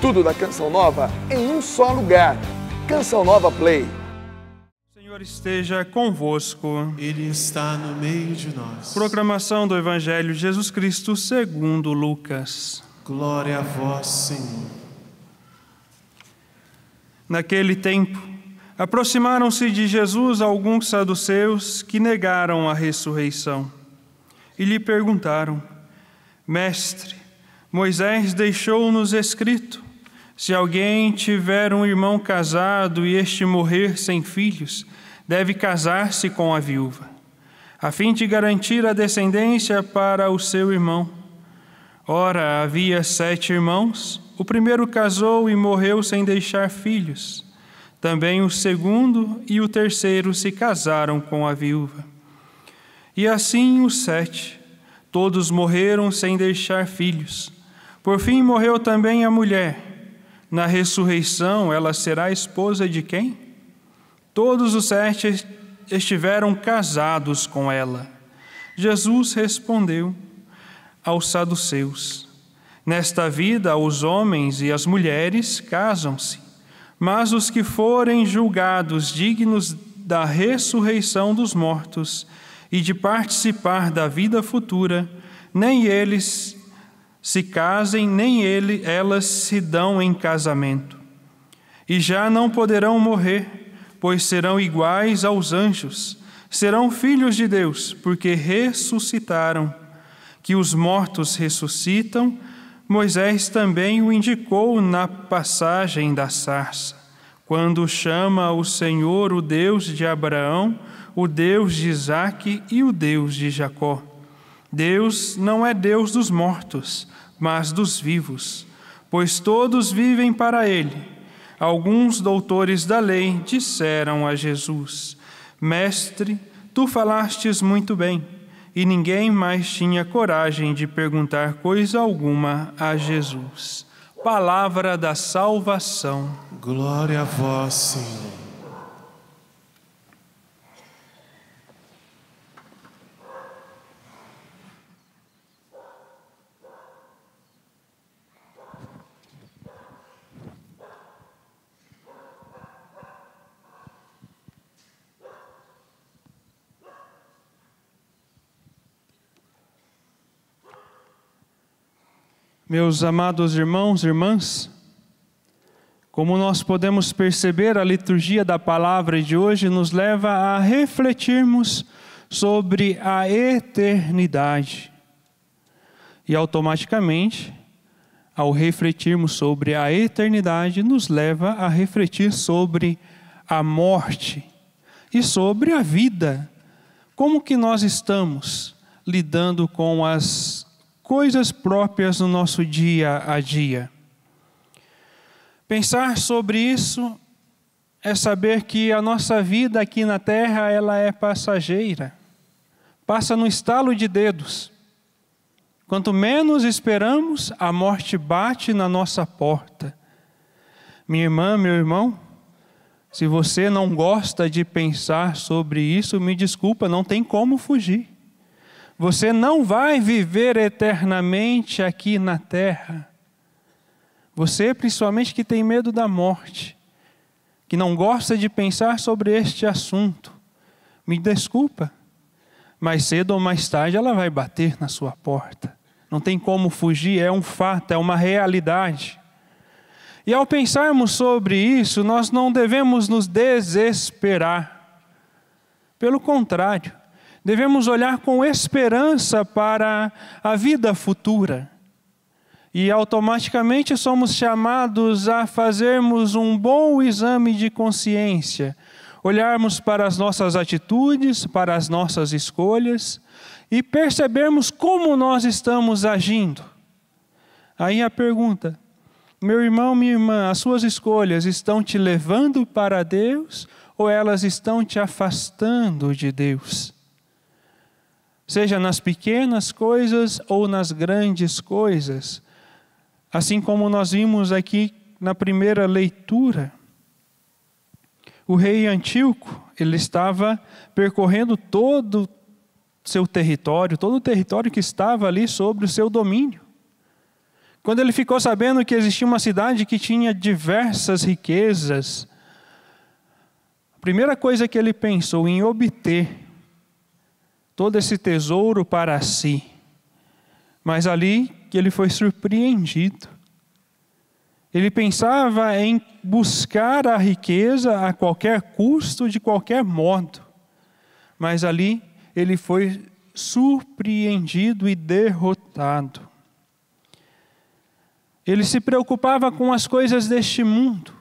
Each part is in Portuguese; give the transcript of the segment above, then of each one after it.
Tudo da Canção Nova em um só lugar. Canção Nova Play. O Senhor esteja convosco. Ele está no meio de nós. Proclamação do Evangelho de Jesus Cristo segundo Lucas. Glória a vós, Senhor. Naquele tempo, aproximaram-se de Jesus alguns saduceus que negaram a ressurreição e lhe perguntaram: Mestre, Moisés deixou-nos escrito: se alguém tiver um irmão casado e este morrer sem filhos, deve casar-se com a viúva, a fim de garantir a descendência para o seu irmão. Ora, havia 7 irmãos. O primeiro casou e morreu sem deixar filhos. Também o segundo e o terceiro se casaram com a viúva. E assim os 7, todos morreram sem deixar filhos. Por fim morreu também a mulher. Na ressurreição ela será esposa de quem? Todos os 7 estiveram casados com ela. Jesus respondeu aos saduceus: nesta vida os homens e as mulheres casam-se, mas os que forem julgados dignos da ressurreição dos mortos e de participar da vida futura, nem eles se casem, nem elas se dão em casamento. E já não poderão morrer, pois serão iguais aos anjos, serão filhos de Deus, porque ressuscitaram. Que os mortos ressuscitam, Moisés também o indicou na passagem da sarça, quando chama o Senhor o Deus de Abraão, o Deus de Isaque e o Deus de Jacó. Deus não é Deus dos mortos, mas dos vivos, pois todos vivem para Ele. Alguns doutores da lei disseram a Jesus: Mestre, tu falastes muito bem. E ninguém mais tinha coragem de perguntar coisa alguma a Jesus. Palavra da salvação. Glória a vós, Senhor. Meus amados irmãos e irmãs, como nós podemos perceber, a liturgia da palavra de hoje nos leva a refletirmos sobre a eternidade. E automaticamente, ao refletirmos sobre a eternidade, nos leva a refletir sobre a morte e sobre a vida. Como que nós estamos lidando com as coisas próprias no nosso dia a dia? Pensar sobre isso é saber que a nossa vida aqui na terra, ela é passageira. Passa no estalo de dedos. Quanto menos esperamos, a morte bate na nossa porta. Minha irmã, meu irmão, se você não gosta de pensar sobre isso, me desculpa, não tem como fugir. Você não vai viver eternamente aqui na terra. Você, principalmente, que tem medo da morte, que não gosta de pensar sobre este assunto, me desculpa, mais cedo ou mais tarde ela vai bater na sua porta. Não tem como fugir, é um fato, é uma realidade. E ao pensarmos sobre isso, nós não devemos nos desesperar. Pelo contrário, devemos olhar com esperança para a vida futura. E automaticamente somos chamados a fazermos um bom exame de consciência, olharmos para as nossas atitudes, para as nossas escolhas e percebermos como nós estamos agindo. Aí a pergunta: meu irmão, minha irmã, as suas escolhas estão te levando para Deus ou elas estão te afastando de Deus? Seja nas pequenas coisas ou nas grandes coisas. Assim como nós vimos aqui na primeira leitura, o rei Antíoco, ele estava percorrendo todo o seu território, todo o território que estava ali sobre o seu domínio. Quando ele ficou sabendo que existia uma cidade que tinha diversas riquezas, a primeira coisa que ele pensou em obter todo esse tesouro para si. Mas ali que ele foi surpreendido. Ele pensava em buscar a riqueza a qualquer custo, de qualquer modo. Mas ali ele foi surpreendido e derrotado. Ele se preocupava com as coisas deste mundo.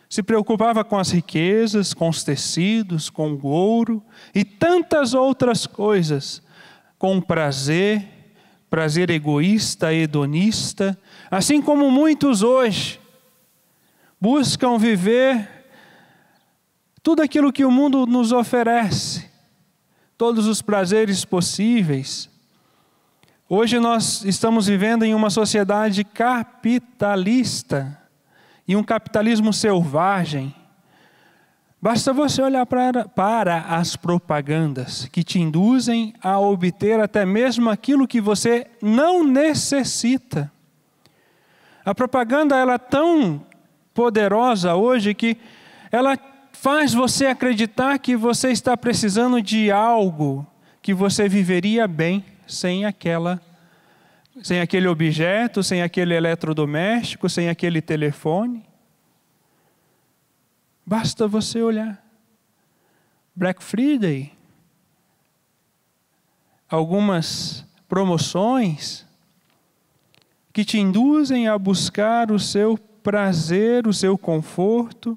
Se preocupava com as riquezas, com os tecidos, com o ouro e tantas outras coisas. Com o prazer egoísta, hedonista. Assim como muitos hoje buscam viver tudo aquilo que o mundo nos oferece. Todos os prazeres possíveis. Hoje nós estamos vivendo em uma sociedade capitalista e um capitalismo selvagem. Basta você olhar para as propagandas que te induzem a obter até mesmo aquilo que você não necessita. A propaganda ela é tão poderosa hoje que ela faz você acreditar que você está precisando de algo que você viveria bem sem aquele objeto, sem aquele eletrodoméstico, sem aquele telefone. Basta você olhar. Black Friday, algumas promoções que te induzem a buscar o seu prazer, o seu conforto.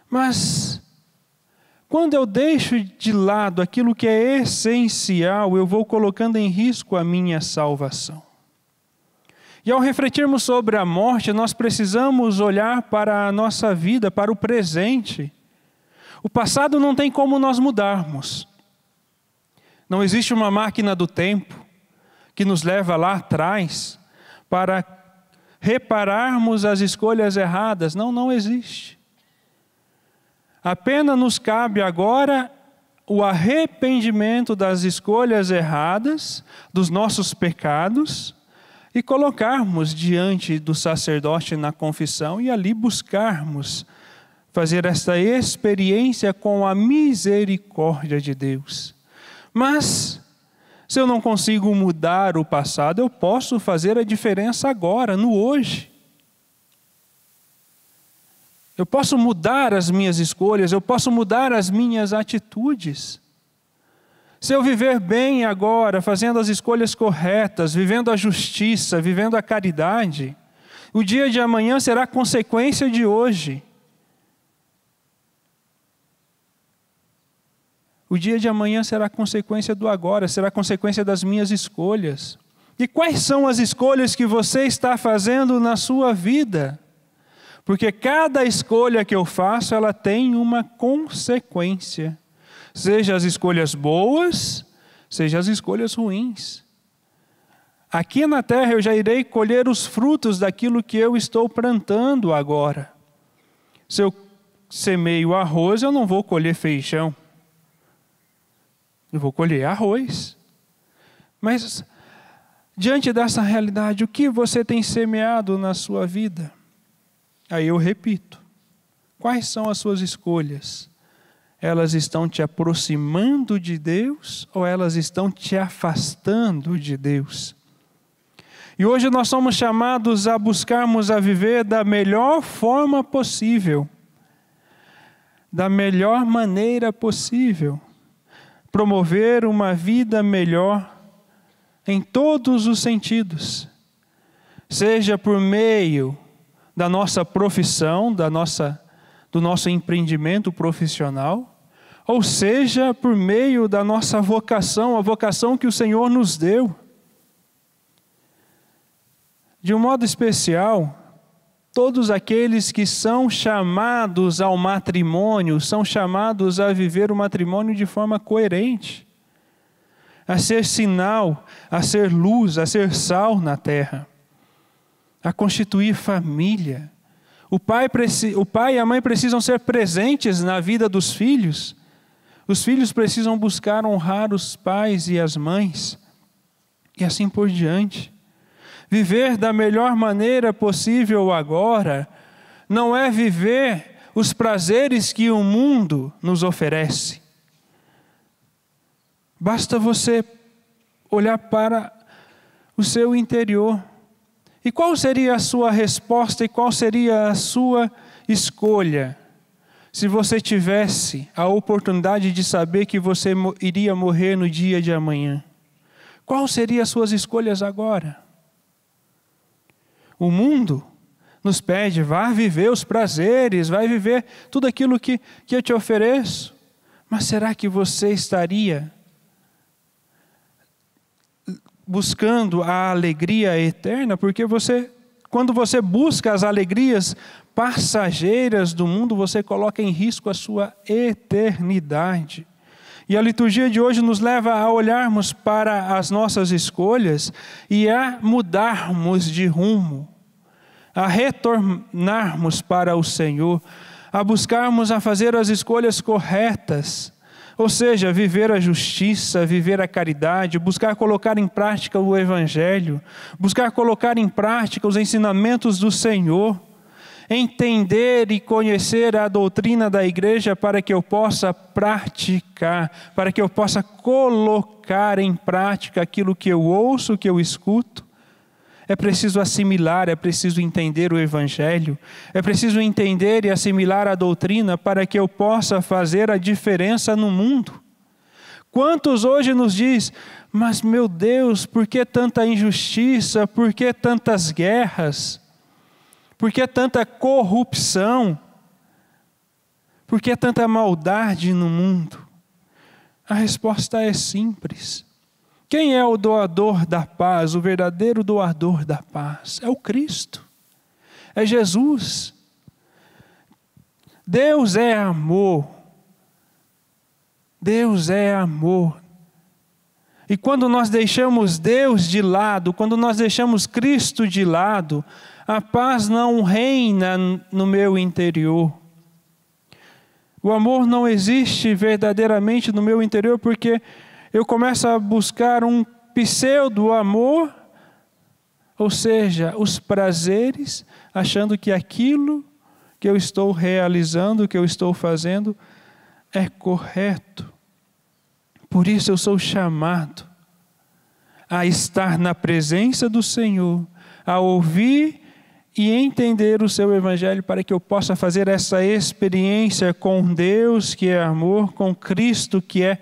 Mas quando eu deixo de lado aquilo que é essencial, eu vou colocando em risco a minha salvação. E ao refletirmos sobre a morte, nós precisamos olhar para a nossa vida, para o presente. O passado não tem como nós mudarmos. Não existe uma máquina do tempo que nos leva lá atrás para repararmos as escolhas erradas. Não existe. Apenas nos cabe agora o arrependimento das escolhas erradas, dos nossos pecados, e colocarmos diante do sacerdote na confissão e ali buscarmos fazer esta experiência com a misericórdia de Deus. Mas, se eu não consigo mudar o passado, eu posso fazer a diferença agora, no hoje. Eu posso mudar as minhas escolhas, eu posso mudar as minhas atitudes. Se eu viver bem agora, fazendo as escolhas corretas, vivendo a justiça, vivendo a caridade, o dia de amanhã será consequência de hoje. O dia de amanhã será consequência do agora, será consequência das minhas escolhas. E quais são as escolhas que você está fazendo na sua vida? Porque cada escolha que eu faço, ela tem uma consequência. Seja as escolhas boas, seja as escolhas ruins. Aqui na terra eu já irei colher os frutos daquilo que eu estou plantando agora. Se eu semeio arroz, eu não vou colher feijão. Eu vou colher arroz. Mas, diante dessa realidade, o que você tem semeado na sua vida? Aí eu repito, quais são as suas escolhas? Elas estão te aproximando de Deus ou elas estão te afastando de Deus? E hoje nós somos chamados a buscarmos a viver da melhor forma possível, da melhor maneira possível, promover uma vida melhor em todos os sentidos, seja por meio da nossa profissão, do nosso empreendimento profissional, ou seja, por meio da nossa vocação, a vocação que o Senhor nos deu. De um modo especial, todos aqueles que são chamados ao matrimônio, são chamados a viver o matrimônio de forma coerente, a ser sinal, a ser luz, a ser sal na terra, a constituir família. O pai e a mãe precisam ser presentes na vida dos filhos. Os filhos precisam buscar honrar os pais e as mães. E assim por diante. Viver da melhor maneira possível agora não é viver os prazeres que o mundo nos oferece. Basta você olhar para o seu interior. E qual seria a sua resposta e qual seria a sua escolha se você tivesse a oportunidade de saber que você iria morrer no dia de amanhã? Qual seriam as suas escolhas agora? O mundo nos pede, vá viver os prazeres, vai viver tudo aquilo que eu te ofereço. Mas será que você estaria buscando a alegria eterna? Porque quando você busca as alegrias passageiras do mundo, você coloca em risco a sua eternidade. E a liturgia de hoje nos leva a olharmos para as nossas escolhas e a mudarmos de rumo, a retornarmos para o Senhor, a buscarmos a fazer as escolhas corretas, ou seja, viver a justiça, viver a caridade, buscar colocar em prática o Evangelho, buscar colocar em prática os ensinamentos do Senhor, entender e conhecer a doutrina da igreja para que eu possa praticar, para que eu possa colocar em prática aquilo que eu ouço, que eu escuto. É preciso assimilar, é preciso entender o Evangelho, é preciso entender e assimilar a doutrina para que eu possa fazer a diferença no mundo. Quantos hoje nos diz, mas meu Deus, por que tanta injustiça, por que tantas guerras? Por que tanta corrupção? Por que tanta maldade no mundo? A resposta é simples. Quem é o doador da paz, o verdadeiro doador da paz? É o Cristo. É Jesus. Deus é amor. Deus é amor. E quando nós deixamos Deus de lado, quando nós deixamos Cristo de lado, a paz não reina no meu interior. O amor não existe verdadeiramente no meu interior porque eu começo a buscar um pseudo-amor, ou seja, os prazeres, achando que aquilo que eu estou realizando, que eu estou fazendo, é correto. Por isso eu sou chamado a estar na presença do Senhor, a ouvir e entender o seu Evangelho para que eu possa fazer essa experiência com Deus que é amor, com Cristo que é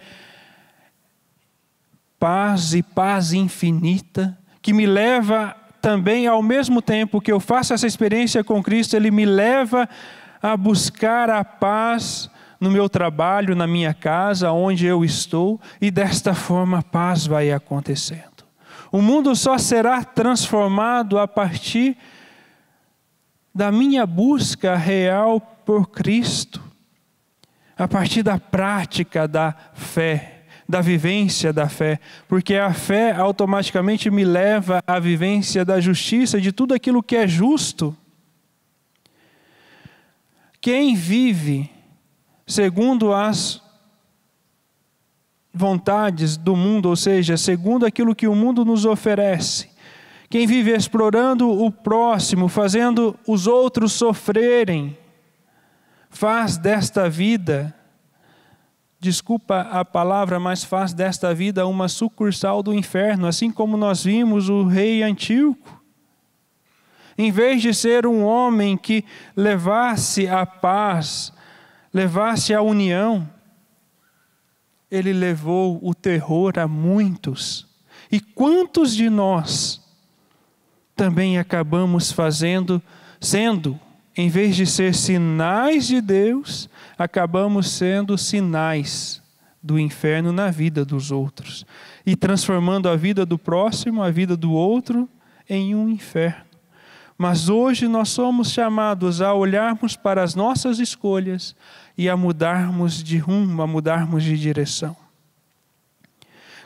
paz e paz infinita, que me leva também, ao mesmo tempo que eu faço essa experiência com Cristo, Ele me leva a buscar a paz no meu trabalho, na minha casa, onde eu estou, e desta forma a paz vai acontecendo. O mundo só será transformado a partir da minha busca real por Cristo, a partir da prática da fé, da vivência da fé, porque a fé automaticamente me leva à vivência da justiça, de tudo aquilo que é justo. Quem vive segundo as vontades do mundo, ou seja, segundo aquilo que o mundo nos oferece, quem vive explorando o próximo, fazendo os outros sofrerem, faz desta vida, desculpa a palavra, mas faz desta vida uma sucursal do inferno, assim como nós vimos o rei Antíoco. Em vez de ser um homem que levasse a paz, levasse a união, ele levou o terror a muitos. E quantos de nós também acabamos sendo, em vez de ser sinais de Deus, acabamos sendo sinais do inferno na vida dos outros. E transformando a vida do próximo, a vida do outro, em um inferno. Mas hoje nós somos chamados a olharmos para as nossas escolhas e a mudarmos de rumo, a mudarmos de direção.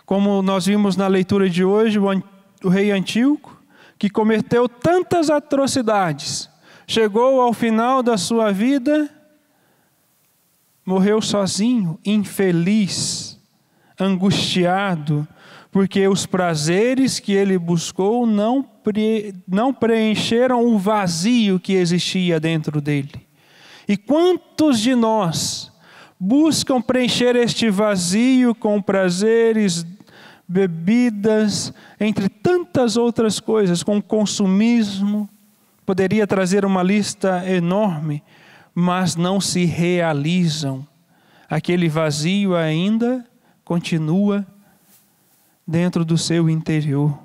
Como nós vimos na leitura de hoje, o rei Antíoco, que cometeu tantas atrocidades, chegou ao final da sua vida, morreu sozinho, infeliz, angustiado, porque os prazeres que ele buscou não preencheram o vazio que existia dentro dele. E quantos de nós buscam preencher este vazio com prazeres, bebidas, entre tantas outras coisas, com consumismo? Poderia trazer uma lista enorme, mas não se realizam. Aquele vazio ainda continua dentro do seu interior.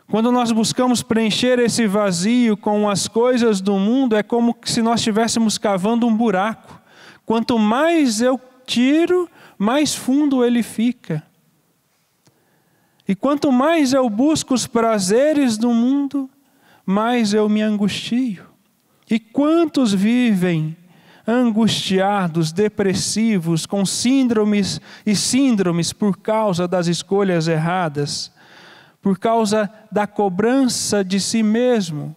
Quando nós buscamos preencher esse vazio com as coisas do mundo, é como se nós estivéssemos cavando um buraco. Quanto mais eu tiro, mais fundo ele fica. E quanto mais eu busco os prazeres do mundo, mais eu me angustio. E quantos vivem angustiados, depressivos, com síndromes por causa das escolhas erradas, por causa da cobrança de si mesmo.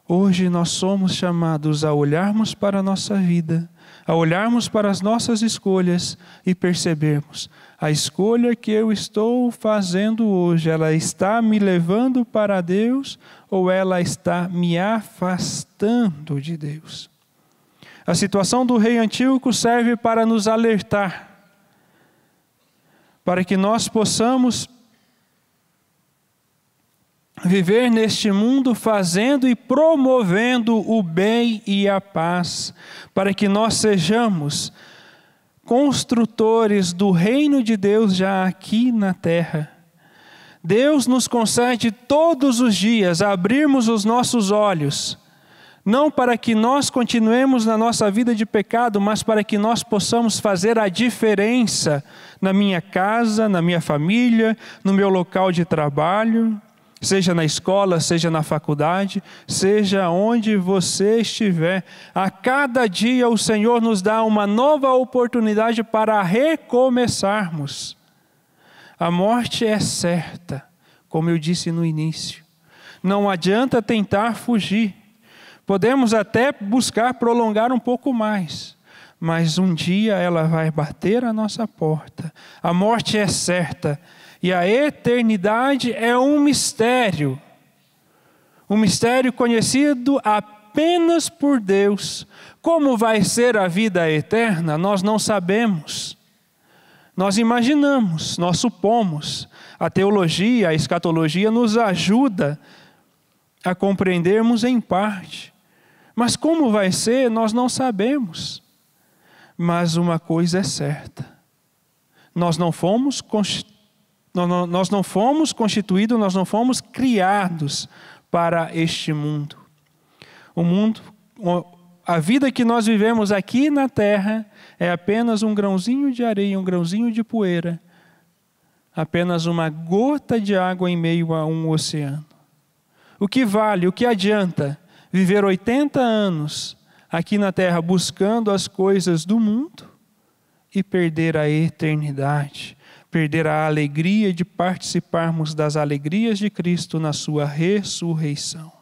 Hoje nós somos chamados a olharmos para a nossa vida, a olharmos para as nossas escolhas e percebermos: a escolha que eu estou fazendo hoje, ela está me levando para Deus ou ela está me afastando de Deus? A situação do rei Antíoco serve para nos alertar, para que nós possamos viver neste mundo fazendo e promovendo o bem e a paz, para que nós sejamos construtores do reino de Deus já aqui na terra. Deus nos concede todos os dias abrirmos os nossos olhos, não para que nós continuemos na nossa vida de pecado, mas para que nós possamos fazer a diferença na minha casa, na minha família, no meu local de trabalho, seja na escola, seja na faculdade, seja onde você estiver. A cada dia o Senhor nos dá uma nova oportunidade para recomeçarmos. A morte é certa, como eu disse no início. Não adianta tentar fugir. Podemos até buscar prolongar um pouco mais, mas um dia ela vai bater a nossa porta. A morte é certa e a eternidade é um mistério conhecido apenas por Deus. Como vai ser a vida eterna, nós não sabemos. Nós imaginamos, nós supomos. A teologia, a escatologia nos ajuda a compreendermos em parte. Mas como vai ser, nós não sabemos. Mas uma coisa é certa: nós não fomos constituídos, nós não fomos criados para este mundo. A vida que nós vivemos aqui na terra é apenas um grãozinho de areia, um grãozinho de poeira, apenas uma gota de água em meio a um oceano. O que vale, o que adianta viver 80 anos aqui na terra buscando as coisas do mundo e perder a eternidade, perder a alegria de participarmos das alegrias de Cristo na sua ressurreição?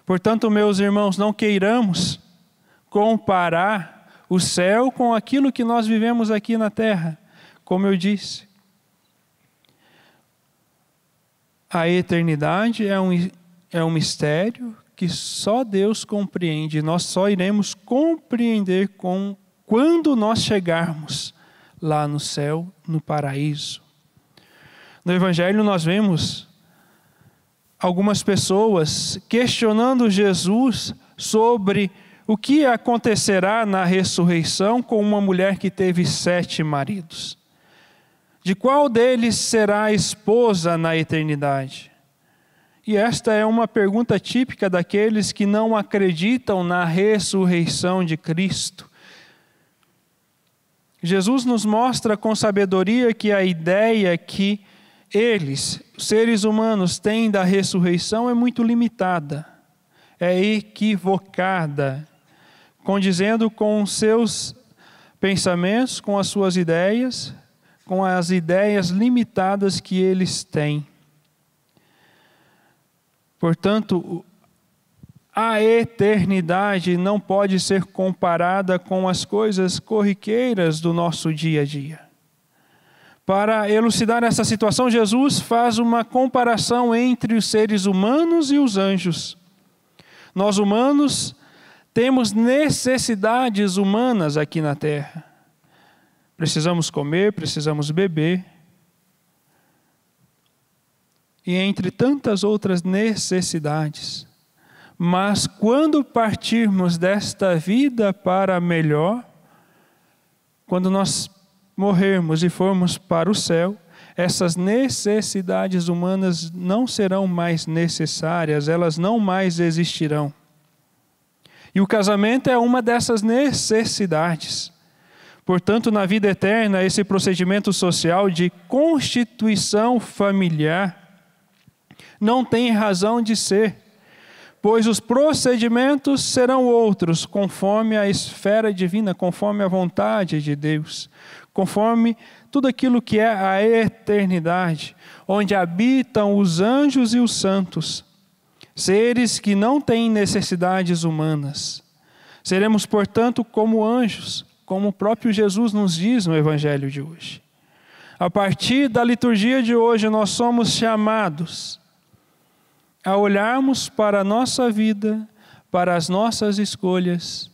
Portanto, meus irmãos, não queiramos comparar o céu com aquilo que nós vivemos aqui na terra. Como eu disse, a eternidade é um mistério que só Deus compreende. Nós só iremos compreender quando nós chegarmos lá no céu, no paraíso. No Evangelho nós vemos algumas pessoas questionando Jesus sobre o que acontecerá na ressurreição com uma mulher que teve 7 maridos. De qual deles será a esposa na eternidade? E esta é uma pergunta típica daqueles que não acreditam na ressurreição de Cristo. Jesus nos mostra com sabedoria que a ideia que eles, seres humanos, têm da ressurreição é muito limitada, é equivocada, condizendo com os seus pensamentos, com as suas ideias, com as ideias limitadas que eles têm. Portanto, a eternidade não pode ser comparada com as coisas corriqueiras do nosso dia a dia. Para elucidar essa situação, Jesus faz uma comparação entre os seres humanos e os anjos. Nós humanos temos necessidades humanas aqui na terra. Precisamos comer, precisamos beber. E entre tantas outras necessidades. Mas quando partirmos desta vida para melhor, quando nós morrermos e formos para o céu, essas necessidades humanas não serão mais necessárias, elas não mais existirão. E o casamento é uma dessas necessidades. Portanto, na vida eterna, esse procedimento social de constituição familiar não tem razão de ser, pois os procedimentos serão outros, conforme a esfera divina, conforme a vontade de Deus, conforme tudo aquilo que é a eternidade, onde habitam os anjos e os santos, seres que não têm necessidades humanas. Seremos, portanto, como anjos, como o próprio Jesus nos diz no Evangelho de hoje. A partir da liturgia de hoje, nós somos chamados a olharmos para a nossa vida, para as nossas escolhas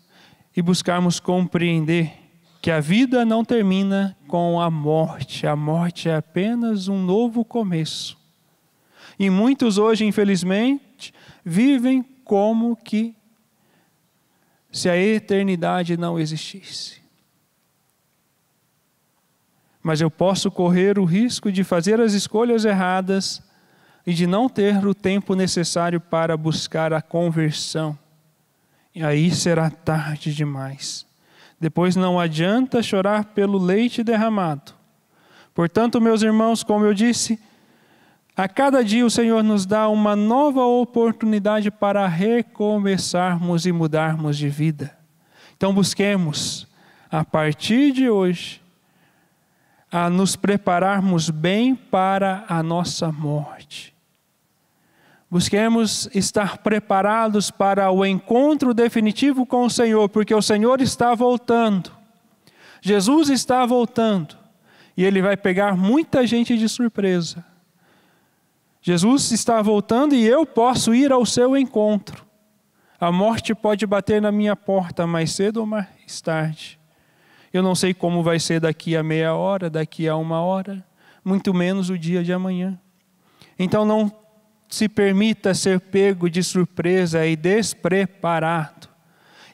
e buscarmos compreender que a vida não termina com a morte é apenas um novo começo. E muitos hoje, infelizmente, vivem como que se a eternidade não existisse. Mas eu posso correr o risco de fazer as escolhas erradas e de não ter o tempo necessário para buscar a conversão. E aí será tarde demais. Depois não adianta chorar pelo leite derramado. Portanto, meus irmãos, como eu disse, a cada dia o Senhor nos dá uma nova oportunidade para recomeçarmos e mudarmos de vida. Então busquemos, a partir de hoje, a nos prepararmos bem para a nossa morte. Busquemos estar preparados para o encontro definitivo com o Senhor, porque o Senhor está voltando. Jesus está voltando. E Ele vai pegar muita gente de surpresa. Jesus está voltando e eu posso ir ao seu encontro. A morte pode bater na minha porta mais cedo ou mais tarde. Eu não sei como vai ser daqui a meia hora, daqui a 1 hora, muito menos o dia de amanhã. Então não se permita ser pego de surpresa e despreparado.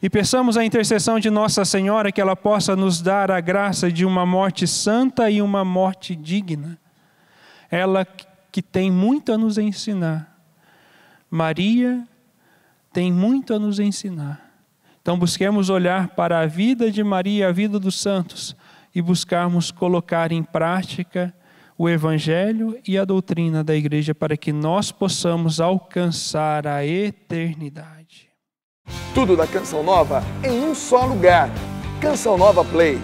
E peçamos a intercessão de Nossa Senhora que ela possa nos dar a graça de uma morte santa e uma morte digna. Ela que tem muito a nos ensinar. Maria tem muito a nos ensinar. Então busquemos olhar para a vida de Maria, a vida dos santos, e buscarmos colocar em prática o Evangelho e a doutrina da Igreja para que nós possamos alcançar a eternidade. Tudo da Canção Nova em um só lugar. Canção Nova Play.